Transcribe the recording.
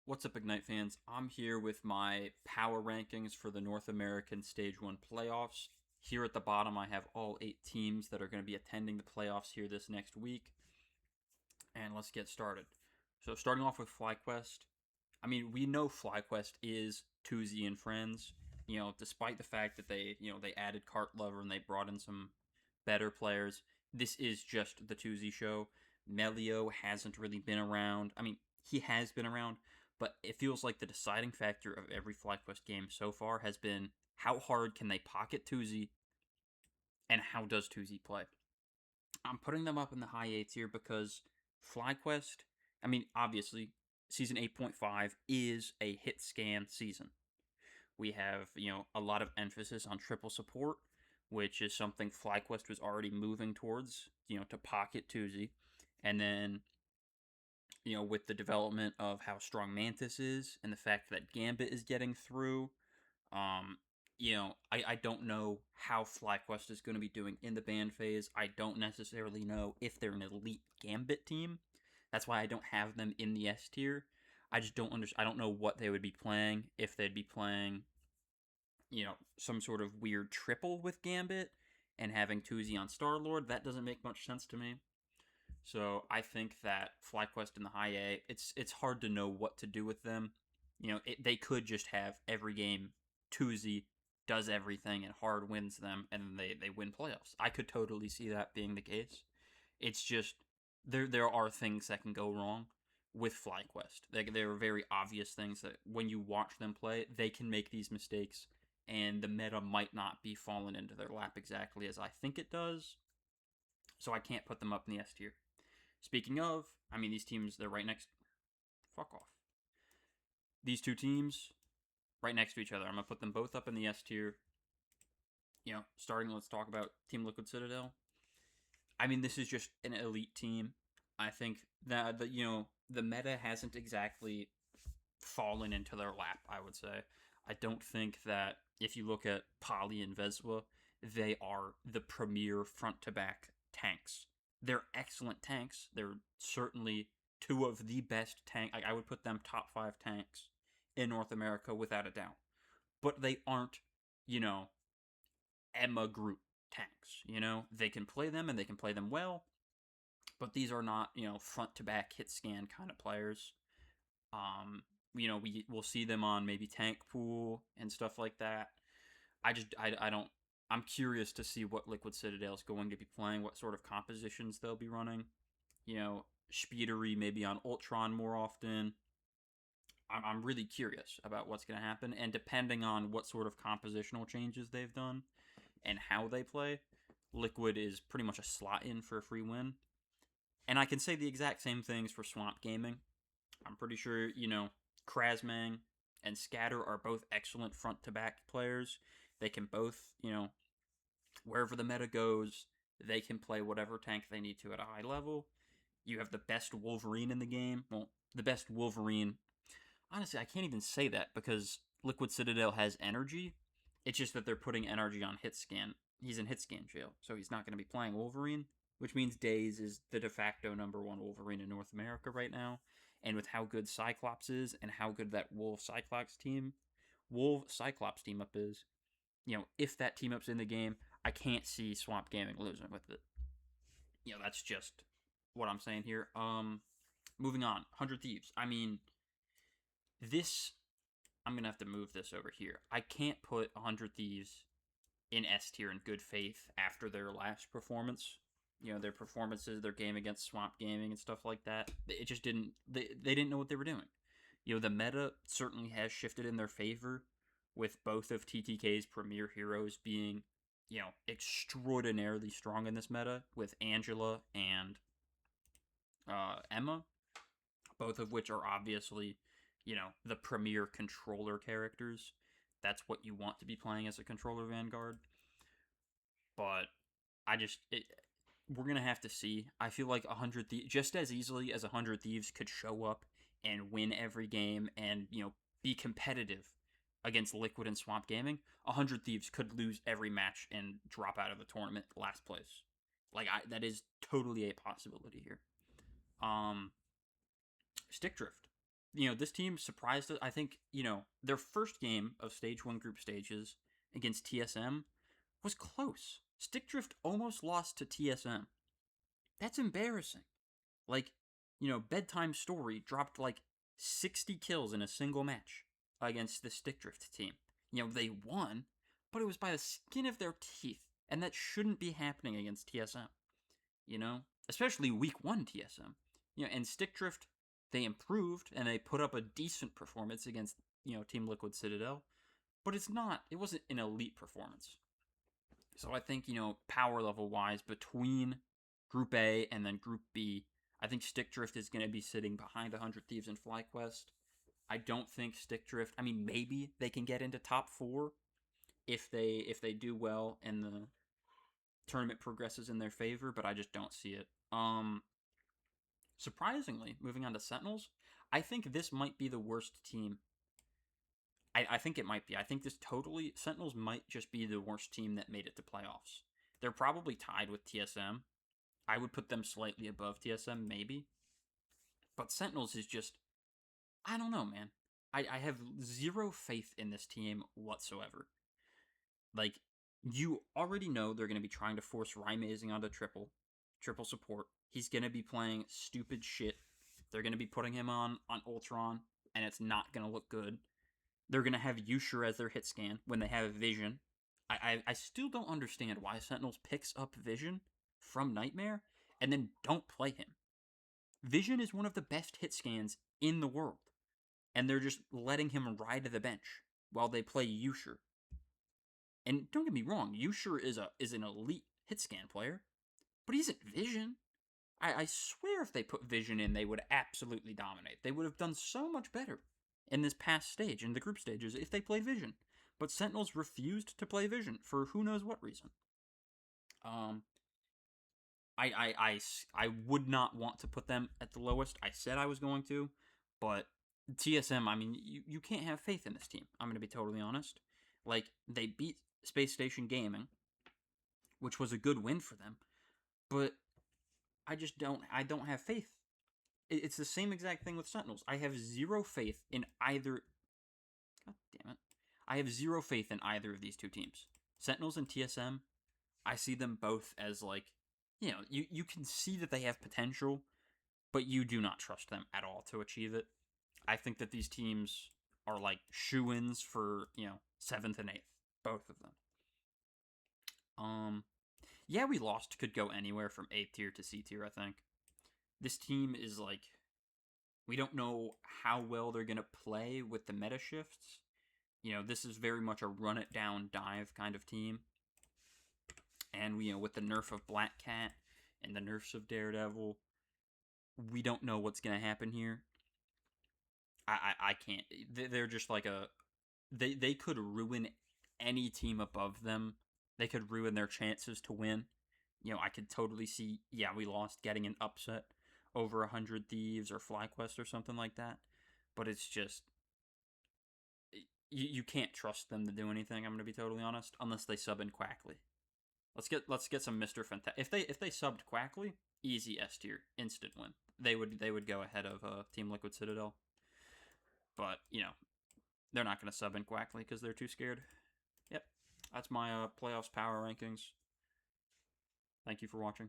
What's up, Ignite fans? I'm here with my power rankings for the North American Stage 1 playoffs. Here at the bottom, I have all 8 teams that are going to be attending the playoffs here this next week. And let's get started. So, starting off with FlyQuest. We know FlyQuest is Tuesday and Friends. Despite the fact that they added Cart Lover and they brought in some better players, this is just the Tuesday show. Melio hasn't really been around. He has been around, but it feels like the deciding factor of every FlyQuest game so far has been how hard can they pocket Tuesday and how does Tuesday play. I'm putting them up in the high 8s here because FlyQuest, obviously, season 8.5 is a hit scan season. We have, a lot of emphasis on triple support, which is something FlyQuest was already moving towards, to pocket Tuesday. And then, with the development of how strong Mantis is and the fact that Gambit is getting through, I don't know how FlyQuest is going to be doing in the ban phase. I don't necessarily know if they're an elite Gambit team. That's why I don't have them in the S tier. I just don't I don't know what they would be playing. If they'd be playing, some sort of weird triple with Gambit and having Tuesday on Star-Lord. That doesn't make much sense to me. So I think that FlyQuest in the high A, it's hard to know what to do with them. They could just have every game Tuesday does everything and hard wins them and they win playoffs. I could totally see that being the case. It's just there are things that can go wrong with FlyQuest. There are very obvious things that when you watch them play, they can make these mistakes and the meta might not be falling into their lap exactly as I think it does. So I can't put them up in the S tier. Speaking of, these teams, they're right next. Fuck off. These two teams, right next to each other. I'm going to put them both up in the S tier. Let's talk about Team Liquid Citadel. This is just an elite team. I think that, the meta hasn't exactly fallen into their lap, I would say. I don't think that if you look at Poly and Veswa, they are the premier front-to-back tanks. They're excellent tanks. They're certainly two of the best tanks. I would put them top 5 tanks in North America without a doubt. But they aren't, Emma group tanks. They can play them and they can play them well. But these are not, front to back hit scan kind of players. We'll see them on maybe Tank Pool and stuff like that. I don't. I'm curious to see what Liquid Citadel is going to be playing, what sort of compositions they'll be running. Speedery maybe on Ultron more often. I'm really curious about what's going to happen, and depending on what sort of compositional changes they've done and how they play, Liquid is pretty much a slot in for a free win. And I can say the exact same things for Swamp Gaming. I'm pretty sure, Krasmang and Scatter are both excellent front-to-back players. They can both, wherever the meta goes, they can play whatever tank they need to at a high level. You have the best Wolverine in the game. Well, the best Wolverine. Honestly, I can't even say that because Liquid Citadel has energy. It's just that they're putting energy on hit scan. He's in hit scan jail, so he's not going to be playing Wolverine, which means Daze is the de facto number 1 Wolverine in North America right now. And with how good Cyclops is and how good that Wolf-Cyclops team up is, if that team up's in the game, I can't see Swamp Gaming losing with it. That's just what I'm saying here. Moving on, 100 Thieves. I'm going to have to move this over here. I can't put 100 Thieves in S tier in good faith after their last performance. Their performances, their game against Swamp Gaming and stuff like that. It just didn't. They didn't know what they were doing. The meta certainly has shifted in their favor, with both of TTK's premier heroes being, extraordinarily strong in this meta, with Angela and Emma, both of which are obviously, the premier controller characters. That's what you want to be playing as a controller Vanguard. But we're going to have to see. I feel like 100 Thieves, just as easily as 100 Thieves could show up and win every game and, be competitive against Liquid and Swamp Gaming, 100 Thieves could lose every match and drop out of the tournament last place. That is totally a possibility here. Stick Drift. This team surprised us. I think, their first game of Stage 1 group stages against TSM was close. Stickdrift almost lost to TSM. That's embarrassing. Like, Bedtime Story dropped like 60 kills in a single match against the Stickdrift team. They won, but it was by the skin of their teeth. And that shouldn't be happening against TSM, especially week 1 TSM. And Stickdrift, they improved and they put up a decent performance against, Team Liquid Citadel, but it wasn't an elite performance. So I think, power level wise, between Group A and then Group B, I think Stickdrift is going to be sitting behind 100 Thieves and FlyQuest. I don't think Stickdrift, maybe they can get into top 4 if they do well and the tournament progresses in their favor, but I just don't see it. Surprisingly, moving on to Sentinels, I think this might be the worst team. I think it might be. I think Sentinels might just be the worst team that made it to playoffs. They're probably tied with TSM. I would put them slightly above TSM, maybe. But Sentinels is just, I don't know, man. I have zero faith in this team whatsoever. Like, you already know they're going to be trying to force Rymazing onto triple support. He's going to be playing stupid shit. They're going to be putting him on Ultron, and it's not going to look good. They're going to have Yusher as their hit scan when they have Vision. I still don't understand why Sentinels picks up Vision from Nightmare and then don't play him. Vision is one of the best hit scans in the world, and they're just letting him ride to the bench while they play Yusher. And don't get me wrong, Yusher is an elite hit scan player, but he isn't Vision. I swear if they put Vision in, they would absolutely dominate. They would have done so much better in this past stage, in the group stages, if they played Vision. But Sentinels refused to play Vision for who knows what reason. I would not want to put them at the lowest. I said I was going to, but TSM, you can't have faith in this team. I'm going to be totally honest. Like, they beat Space Station Gaming, which was a good win for them, but I don't have faith. It's the same exact thing with Sentinels. I have zero faith in either. God damn it. I have zero faith in either of these two teams. Sentinels and TSM, I see them both as like, you can see that they have potential, but you do not trust them at all to achieve it. I think that these teams are like shoo-ins for, 7th and 8th. Both of them. Yeah, we lost. Could go anywhere from A tier to C tier, I think. This team is like, we don't know how well they're going to play with the meta shifts. This is very much a run it down dive kind of team. And, with the nerf of Black Cat and the nerfs of Daredevil, we don't know what's going to happen here. I can't. They're just like they could ruin any team above them. They could ruin their chances to win. I could totally see, we lost, getting an upset over 100 Thieves or FlyQuest or something like that. But it's just, you can't trust them to do anything, I'm going to be totally honest, unless they sub in Quackly. Let's get some Mr. Fantastic. If they subbed Quackly, easy S tier, instant win. They would go ahead of Team Liquid Citadel. But, they're not going to sub in Quackly because they're too scared. Yep. That's my playoffs power rankings. Thank you for watching.